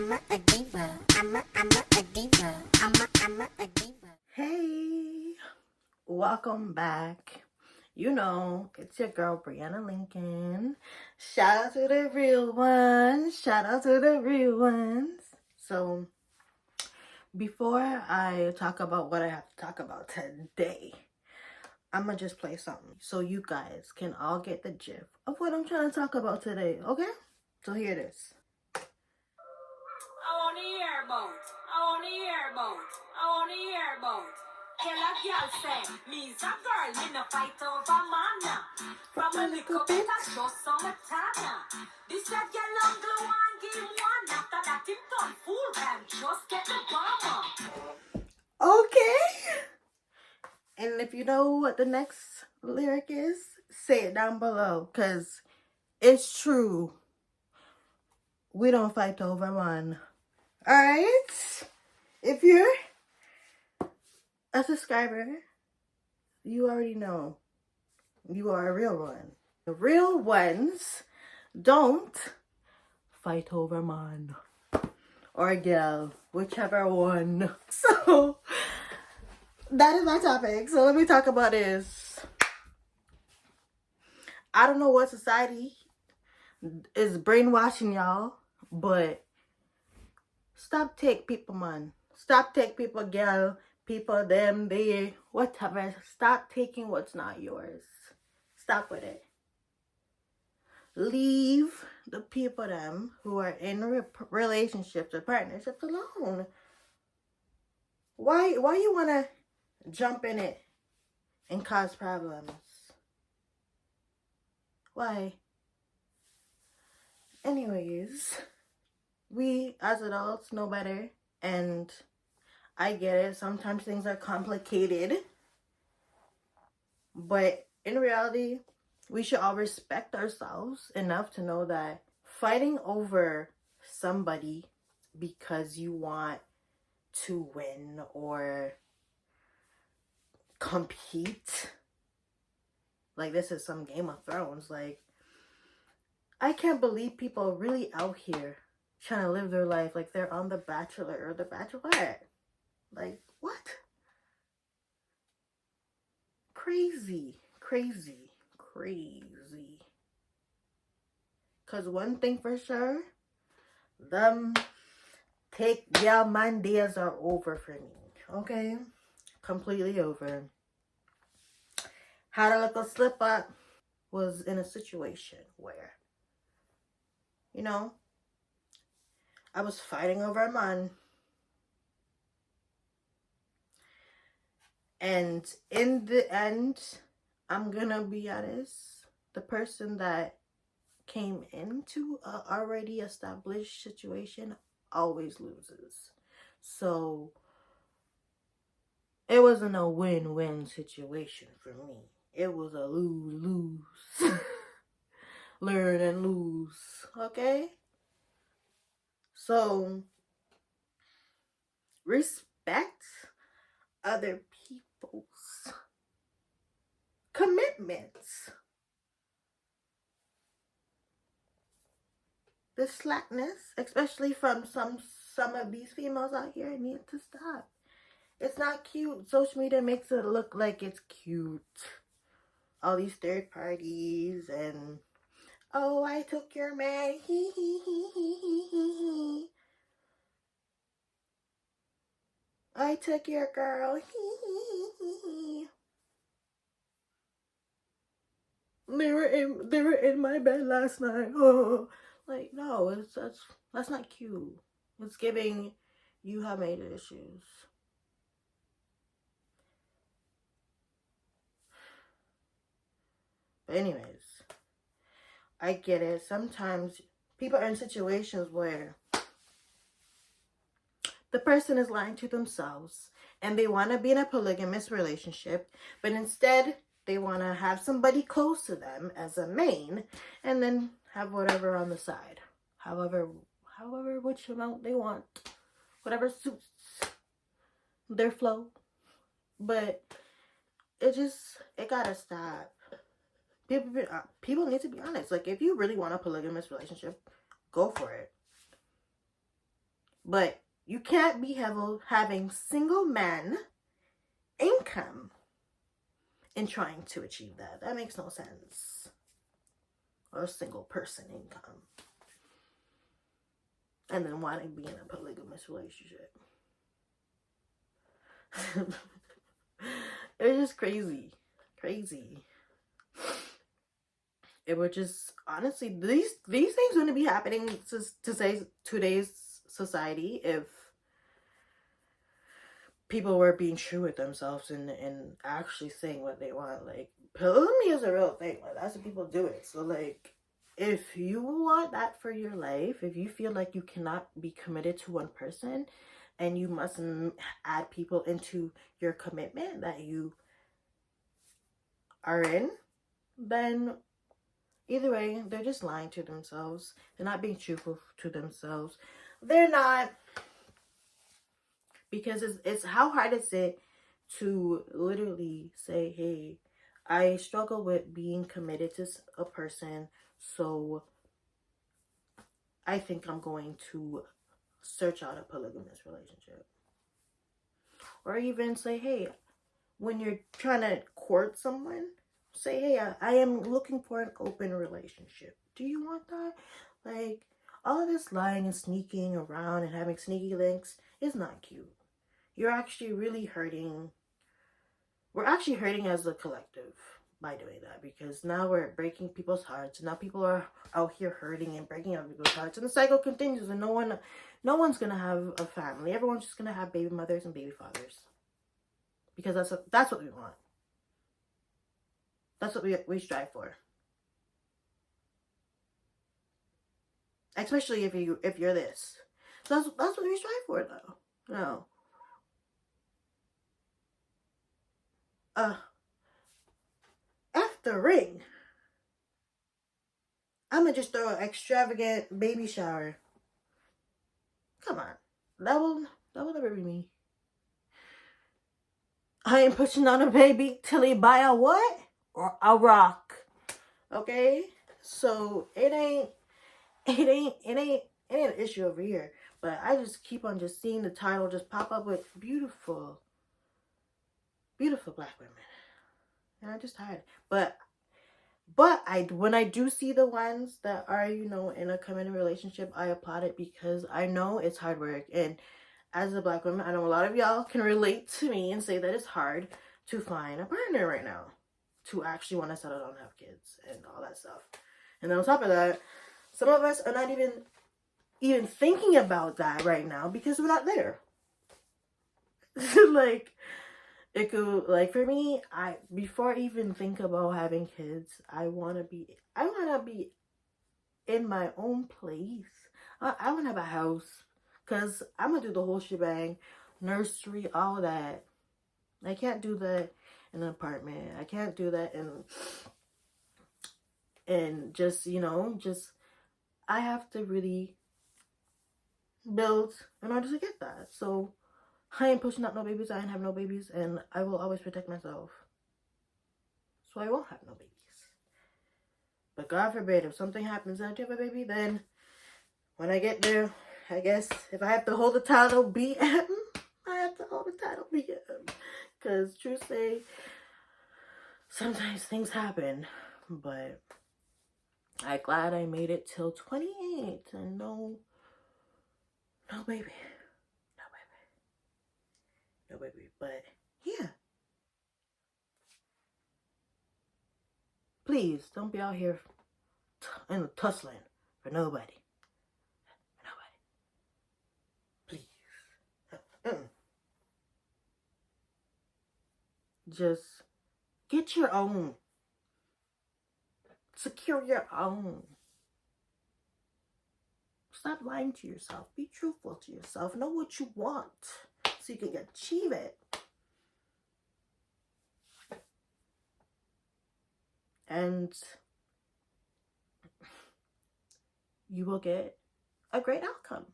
a diva. I'm a diva. I'm a diva. Hey, welcome back. You know, it's your girl Breanna Lincoln. Shout out to the real ones. Shout out to the real ones. So, before I talk about what I have to talk about today, I'm gonna just play something so you guys can all get the gist of what I'm trying to talk about today, okay? So here it is. I want to hear about. I want to hear about. I want to hear about. Tell a girl say, me's a girl, me no fight over man. From a little bit, I just summertime. This a girl on glow and give one. After that, him turn fool can just get the bomber. Okay. And if you know what the next lyric is, say it down below, because it's true. We don't fight over one. Alright? If you're a subscriber, you already know you are a real one. The real ones don't fight over man or girl, whichever one. So, that is my topic. So, let me talk about this. I don't know what society is brainwashing y'all, but stop take people man. Stop take people girl, people them, they, whatever. Stop taking what's not yours. Stop with it. Leave the people them who are in relationships or partnerships alone. Why you wanna jump in it and cause problems? Why? Anyways, we as adults know better, and I get it. Sometimes things are complicated, but in reality, we should all respect ourselves enough to know that fighting over somebody because you want to win or compete, like this is some Game of Thrones, like, I can't believe people are really out here trying to live their life like they're on The Bachelor or The Bachelorette. Like, what? Crazy. Because one thing for sure, them take y'all man days are over for me. Okay? Completely over. Had a little slip up, was in a situation where, you know, I was fighting over a man. And in the end, I'm gonna be honest, the person that came into a already established situation always loses. So it wasn't a win-win situation for me. It was a lose-lose. Learn and lose. Okay? So respect other people's commitments. The slackness, especially from some of these females out here, need to stop. It's not cute. Social media makes it look like it's cute. All these third parties and, oh, I took your man. He. I took your girl. He. They were in my bed last night. Oh, like, no, that's not cute. It's giving you have made issues. But anyways, I get it. Sometimes people are in situations where the person is lying to themselves and they want to be in a polygamous relationship, but instead they want to have somebody close to them as a main and then have whatever on the side. However which amount they want. Whatever suits their flow. But it gotta stop. People need to be honest. Like, if you really want a polygamous relationship, go for it. But you can't be having single man income and trying to achieve that. That makes no sense. Or a single person income. And then wanting to be in a polygamous relationship. It's just crazy. Crazy. It would just, honestly, these things wouldn't be happening to say today's society if people were being true with themselves and actually saying what they want. Like, polygamy is a real thing. Like, that's what people do it. So, like, if you want that for your life, if you feel like you cannot be committed to one person and you must add people into your commitment that you are in, then either way, they're just lying to themselves. They're not being truthful to themselves. They're not. Because it's how hard is it to literally say, hey, I struggle with being committed to a person, so I think I'm going to search out a polygamous relationship. Or even say, hey, when you're trying to court someone, say, hey, I am looking for an open relationship. Do you want that? Like, all of this lying and sneaking around and having sneaky links is not cute. You're actually really hurting. We're actually hurting as a collective by doing that, because now we're breaking people's hearts. Now people are out here hurting and breaking out people's hearts, and the cycle continues, and no one's gonna have a family. Everyone's just gonna have baby mothers and baby fathers, because that's what we want. That's what we strive for. Especially if you're this. So that's what we strive for, though. No. After ring, I'm gonna just throw an extravagant baby shower. Come on, that will never be me. I ain't pushing on a baby till he buy a what? Or a rock. Okay, so it ain't an issue over here. But I just keep on just seeing the title just pop up with beautiful black women. And I'm just tired. But when I do see the ones that are, in a committed relationship, I applaud it, because I know it's hard work. And as a black woman, I know a lot of y'all can relate to me and say that it's hard to find a partner right now to actually want to settle down and have kids and all that stuff. And then on top of that, some of us are not even thinking about that right now because we're not there. Like, it could, like, for me, before I even think about having kids, I want to be in my own place. I want to have a house, because I'm going to do the whole shebang, nursery, all that. I can't do that in an apartment. I can't do that in just, I have to really build in order to get that. So I ain't pushing out no babies. I ain't have no babies, and I will always protect myself. So I won't have no babies. But God forbid, if something happens and I do have a baby, then when I get there, I guess if I have to hold the title BM, I have to hold the title BM. Because truth say, sometimes things happen. But I'm glad I made it till 28 and no baby. No baby. But yeah. Please don't be out here in the tussling for nobody. Please. Just get your own. Secure your own. Stop lying to yourself. Be truthful to yourself. Know what you want so you can achieve it. And you will get a great outcome.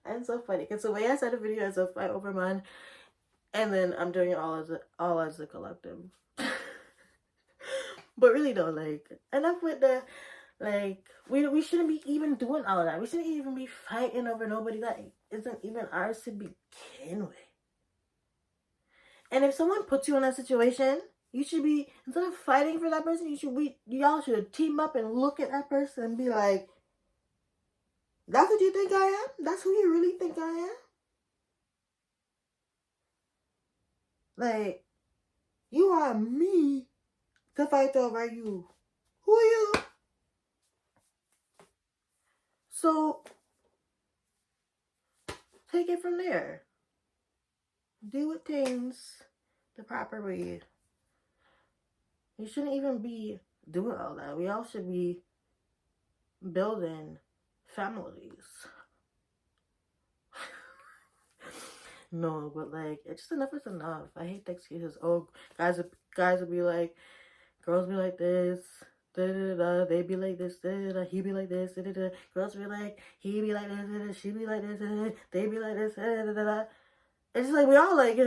And so funny, because the way I said a video as a fight over MON, and then I'm doing it all as a collective. But really though, like, enough with the Like, we shouldn't be even doing all that. We shouldn't even be fighting over nobody that isn't even ours to begin with. And if someone puts you in that situation, you should be, instead of fighting for that person, y'all should team up and look at that person and be like, that's what you think I am? That's who you really think I am? Like, you are me to fight over you. Who are you? So, take it from there. Deal with things the proper way. You shouldn't even be doing all that. We all should be building families. No, but like, it's just enough is enough. I hate the excuses. Oh, guys will be like, girls be like this, da da da. They be like this, da da da. He be like this, da da da. Girls be like, he be like this, da da. She be like this, da da. They be like this, da da da. It's just like we all like,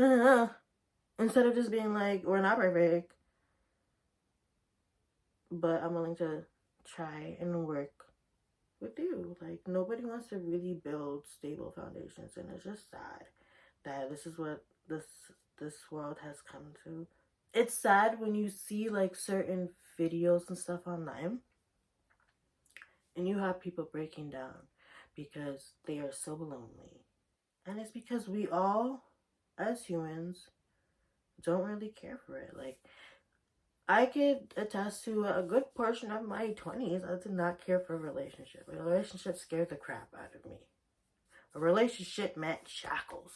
instead of just being like, we're not perfect, but I'm willing to try and work with you. Like, nobody wants to really build stable foundations, and it's just sad that this is what this world has come to. It's sad when you see like certain videos and stuff online and you have people breaking down because they are so lonely. And it's because we all, as humans, don't really care for it. Like, I could attest to a good portion of my 20s, I did not care for a relationship. A relationship scared the crap out of me. A relationship meant shackles.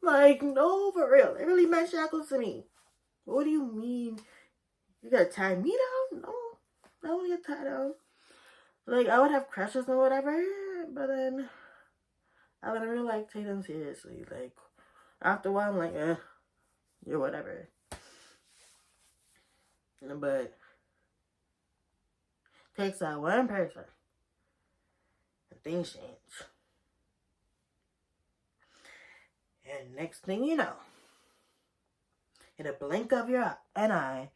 Like, no, for real. It really meant shackles to me. What do you mean? You gotta tie me down? No, I don't get tied down. Like, I would have crushes and whatever, but then I would never like take them seriously. Like, after a while, I'm like, you're whatever. But takes that one person and things change. And next thing you know, in a blink of an eye,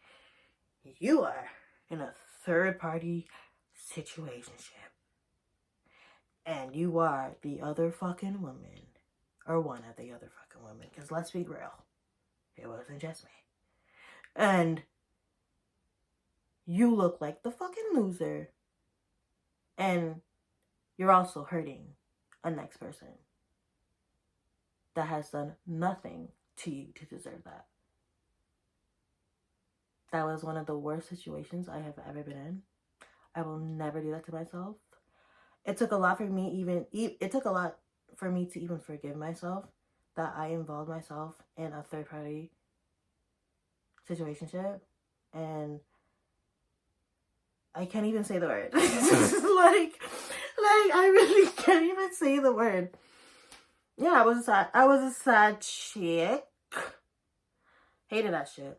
you are in a third-party situationship. And you are the other fucking woman. Or one of the other fucking women. Because let's be real, it wasn't just me. And you look like the fucking loser. And you're also hurting a next person that has done nothing to you to deserve that. That was one of the worst situations I have ever been in. I will never do that to myself. It took a lot for me to even forgive myself that I involved myself in a third-party situationship, and I can't even say the word. like I really can't even say the word. Yeah, I was a sad chick. Hated that shit.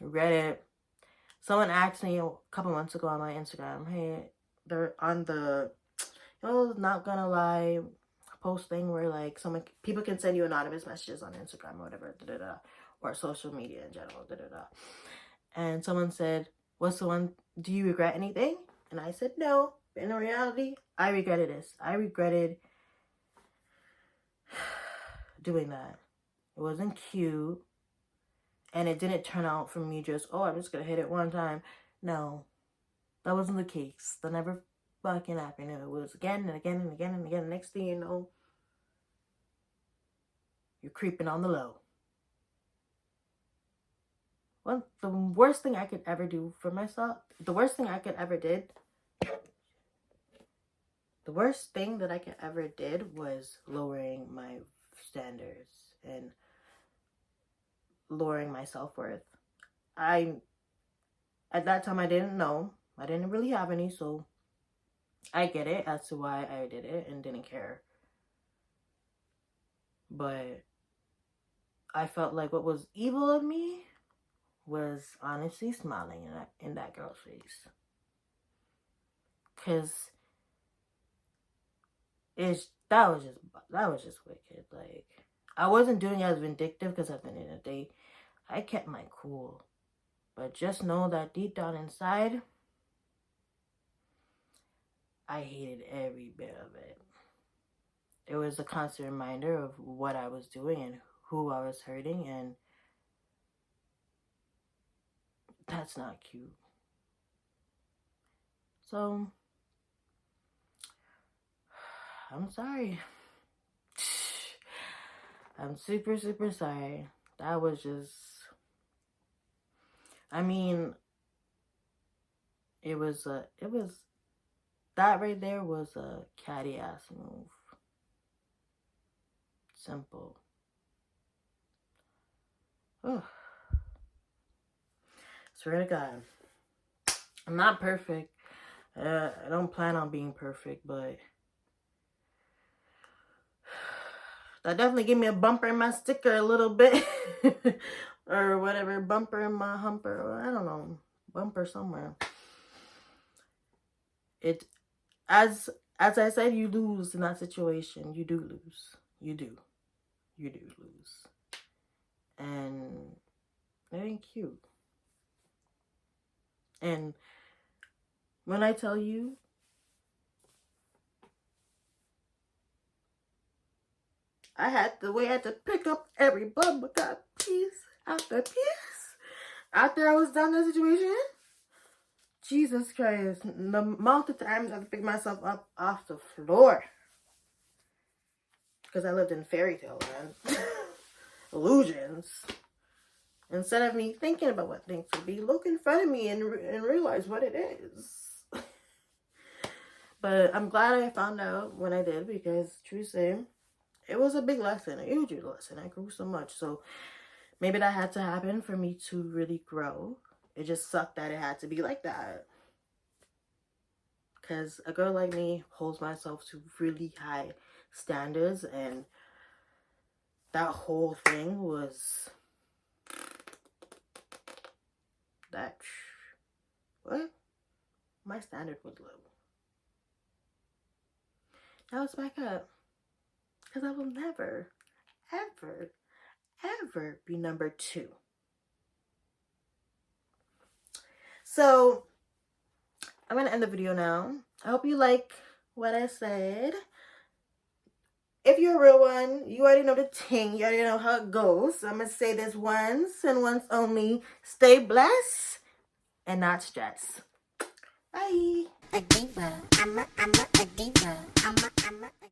Read it. Someone asked me a couple months ago on my Instagram, hey, they're on the, not gonna lie, post thing where like people can send you anonymous messages on Instagram or whatever, or social media in general, And someone said, what's the one, do you regret anything? And I said, no. But in reality, I regretted this. I regretted doing that. It wasn't cute. And it didn't turn out for me just, I'm just gonna hit it one time. No. That wasn't the case. That never fucking happened. It was again and again and again and again. Next thing you know, you're creeping on the low. Well, the worst thing I could ever do for myself, the worst thing that I could ever did was lowering my standards and lowering my self-worth. At that time, I didn't know. I didn't really have any, so I get it as to why I did it and didn't care. But I felt like what was evil of me was honestly smiling in that girl's face. Because that was just wicked. Like, I wasn't doing it as vindictive because at the end of the day, I kept my cool. But just know that deep down inside, I hated every bit of it. It was a constant reminder of what I was doing and who I was hurting, and that's not cute. So, I'm sorry. I'm super, super sorry. That was just, I mean, that right there was a catty ass move. Simple. Ugh. Swear to God. I'm not perfect. I don't plan on being perfect, but that definitely gave me a bumper in my sticker a little bit. Or whatever, bumper in my humper, or I don't know, bumper somewhere. It, as I said, you lose in that situation. You do lose. You do lose. And it ain't cute. And when I tell you, I had to pick up every bubblegum piece after piece after I was done in the situation. Jesus Christ, the amount of times I had to pick myself up off the floor. Because I lived in fairy tale land. Illusions. Instead of me thinking about what things would be, look in front of me and realize what it is. But I'm glad I found out when I did, because true say, it was a big lesson, a huge lesson. I grew so much. So maybe that had to happen for me to really grow. It just sucked that it had to be like that. Because a girl like me holds myself to really high standards, and that whole thing was that, what? My standard was low. Now it's back up. Because I will never, ever, ever be number 2. So, I'm going to end the video now. I hope you like what I said. If you're a real one, you already know the ting. You already know how it goes. I'm going to say this once and once only. Stay blessed and not stressed. Bye. A diva. I'm a diva. I'm a